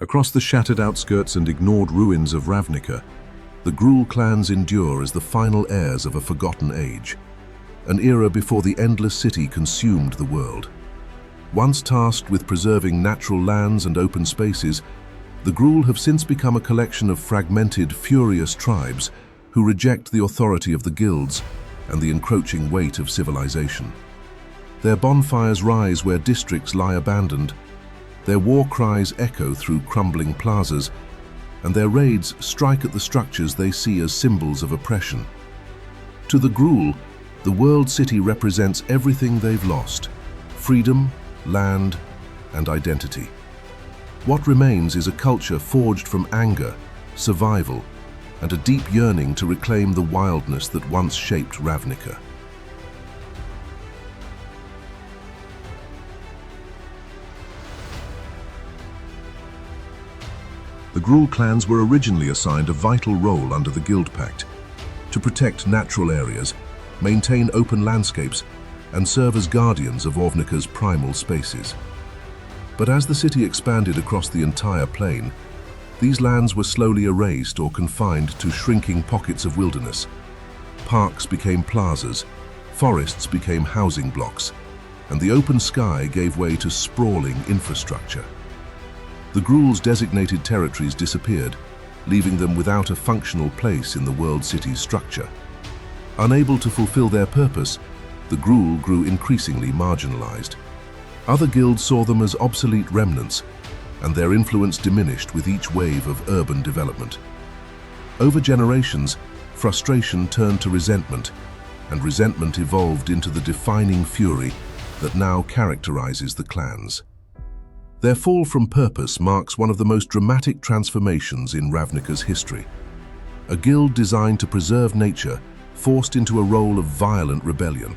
Across the shattered outskirts and ignored ruins of Ravnica, the Gruul clans endure as the final heirs of a forgotten age, an era before the endless city consumed the world. Once tasked with preserving natural lands and open spaces, the Gruul have since become a collection of fragmented, furious tribes who reject the authority of the guilds and the encroaching weight of civilization. Their bonfires rise where districts lie abandoned, their war cries echo through crumbling plazas, and their raids strike at the structures they see as symbols of oppression. To the Gruul, the world city represents everything they've lost: freedom, land, and identity. What remains is a culture forged from anger, survival, and a deep yearning to reclaim the wildness that once shaped Ravnica. The Gruul clans were originally assigned a vital role under the Guild Pact to protect natural areas, maintain open landscapes, and serve as guardians of Ravnica's primal spaces. But as the city expanded across the entire plain, these lands were slowly erased or confined to shrinking pockets of wilderness. Parks became plazas, forests became housing blocks, and the open sky gave way to sprawling infrastructure. The Gruul's designated territories disappeared, leaving them without a functional place in the world city's structure. Unable to fulfill their purpose, the Gruul grew increasingly marginalized. Other guilds saw them as obsolete remnants, and their influence diminished with each wave of urban development. Over generations, frustration turned to resentment, and resentment evolved into the defining fury that now characterizes the clans. Their fall from purpose marks one of the most dramatic transformations in Ravnica's history. A guild designed to preserve nature, forced into a role of violent rebellion.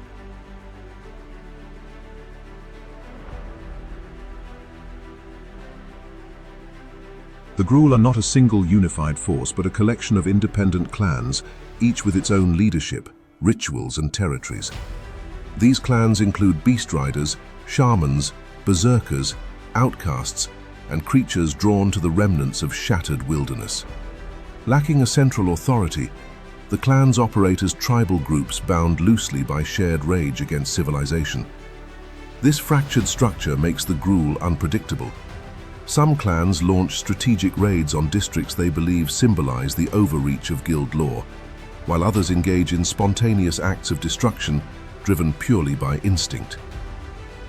The Gruul are not a single unified force, but a collection of independent clans, each with its own leadership, rituals, and territories. These clans include beast riders, shamans, berserkers, outcasts, and creatures drawn to the remnants of shattered wilderness. Lacking a central authority, the clans operate as tribal groups bound loosely by shared rage against civilization. This fractured structure makes the Gruul unpredictable. Some clans launch strategic raids on districts they believe symbolize the overreach of guild law, while others engage in spontaneous acts of destruction driven purely by instinct.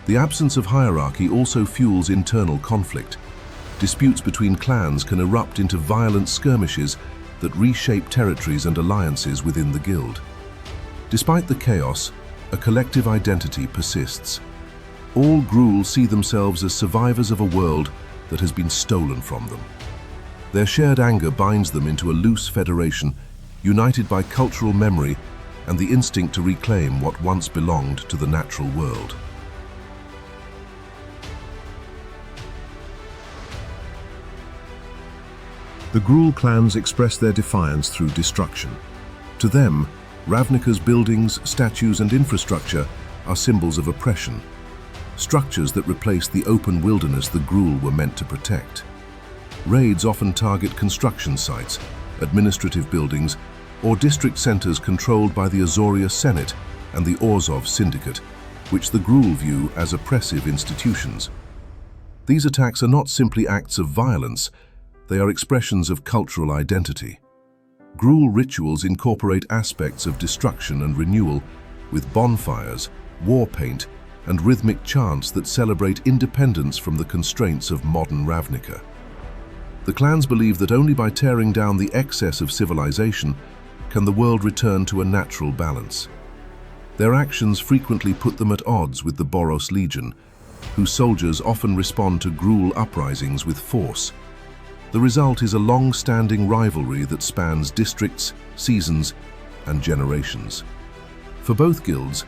The absence of hierarchy also fuels internal conflict. Disputes between clans can erupt into violent skirmishes that reshape territories and alliances within the guild. Despite the chaos, a collective identity persists. All Gruul see themselves as survivors of a world that has been stolen from them. Their shared anger binds them into a loose federation, united by cultural memory and the instinct to reclaim what once belonged to the natural world. The Gruul clans express their defiance through destruction. To them, Ravnica's buildings, statues, and infrastructure are symbols of oppression, structures that replace the open wilderness the Gruul were meant to protect. Raids often target construction sites, administrative buildings, or district centers controlled by the Azoria Senate and the Orzhov Syndicate, which the Gruul view as oppressive institutions. These attacks are not simply acts of violence, they are expressions of cultural identity. Gruul rituals incorporate aspects of destruction and renewal, with bonfires, war paint, and rhythmic chants that celebrate independence from the constraints of modern Ravnica. The clans believe that only by tearing down the excess of civilization can the world return to a natural balance. Their actions frequently put them at odds with the Boros Legion, whose soldiers often respond to Gruul uprisings with force. The result is a long-standing rivalry that spans districts, seasons, and generations. For both guilds,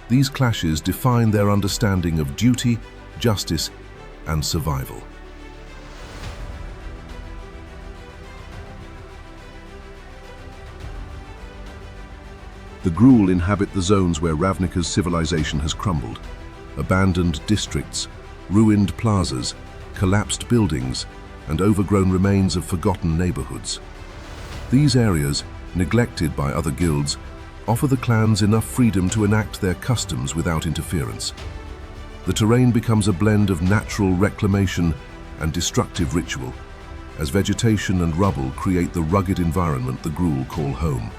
these clashes define their understanding of duty, justice, and survival. The Gruul inhabit the zones where Ravnica's civilization has crumbled. Abandoned districts, ruined plazas, collapsed buildings, and overgrown remains of forgotten neighborhoods. These areas, neglected by other guilds, offer the clans enough freedom to enact their customs without interference. The terrain becomes a blend of natural reclamation and destructive ritual, as vegetation and rubble create the rugged environment the Gruul call home.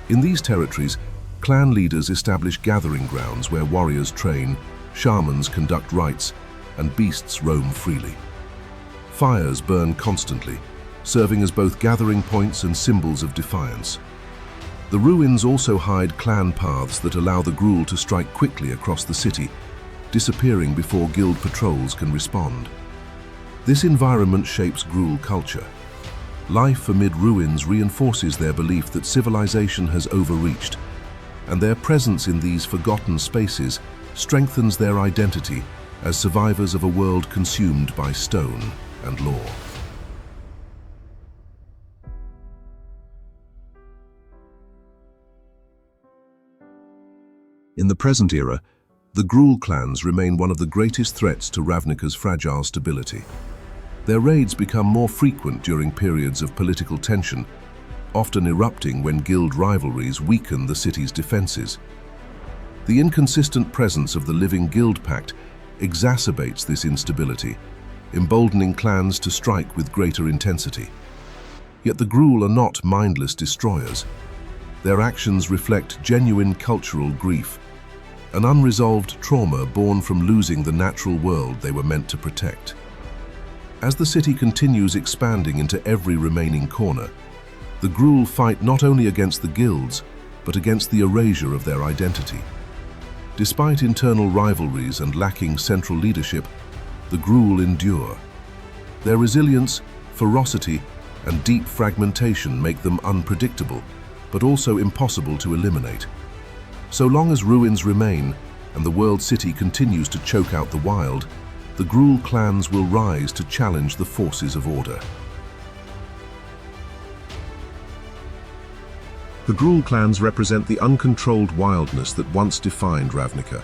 In these territories, clan leaders establish gathering grounds where warriors train, shamans conduct rites, and beasts roam freely. Fires burn constantly, serving as both gathering points and symbols of defiance. The ruins also hide clan paths that allow the Gruul to strike quickly across the city, disappearing before guild patrols can respond. This environment shapes Gruul culture. Life amid ruins reinforces their belief that civilization has overreached, and their presence in these forgotten spaces strengthens their identity as survivors of a world consumed by stone and lore. In the present era, the Gruul clans remain one of the greatest threats to Ravnica's fragile stability. Their raids become more frequent during periods of political tension, often erupting when guild rivalries weaken the city's defenses. The inconsistent presence of the living guild pact exacerbates this instability, emboldening clans to strike with greater intensity. Yet the Gruul are not mindless destroyers. Their actions reflect genuine cultural grief, an unresolved trauma born from losing the natural world they were meant to protect. As the city continues expanding into every remaining corner, the Gruul fight not only against the guilds, but against the erasure of their identity. Despite internal rivalries and lacking central leadership, the Gruul endure. Their resilience, ferocity, and deep fragmentation make them unpredictable, but also impossible to eliminate. So long as ruins remain and the world city continues to choke out the wild, the Gruul clans will rise to challenge the forces of order. The Gruul clans represent the uncontrolled wildness that once defined Ravnica,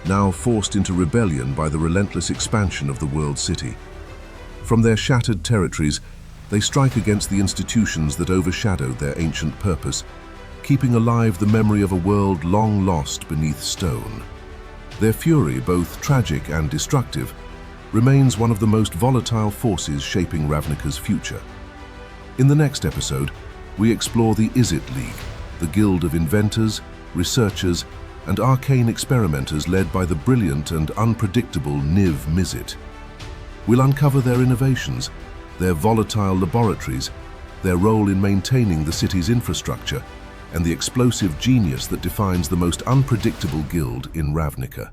now forced into rebellion by the relentless expansion of the world city. From their shattered territories, they strike against the institutions that overshadowed their ancient purpose, keeping alive the memory of a world long lost beneath stone. Their fury, both tragic and destructive, remains one of the most volatile forces shaping Ravnica's future. In the next episode, we explore the Izzet League, the guild of inventors, researchers, and arcane experimenters led by the brilliant and unpredictable Niv Mizzet. We'll uncover their innovations, their volatile laboratories, their role in maintaining the city's infrastructure, and the explosive genius that defines the most unpredictable guild in Ravnica.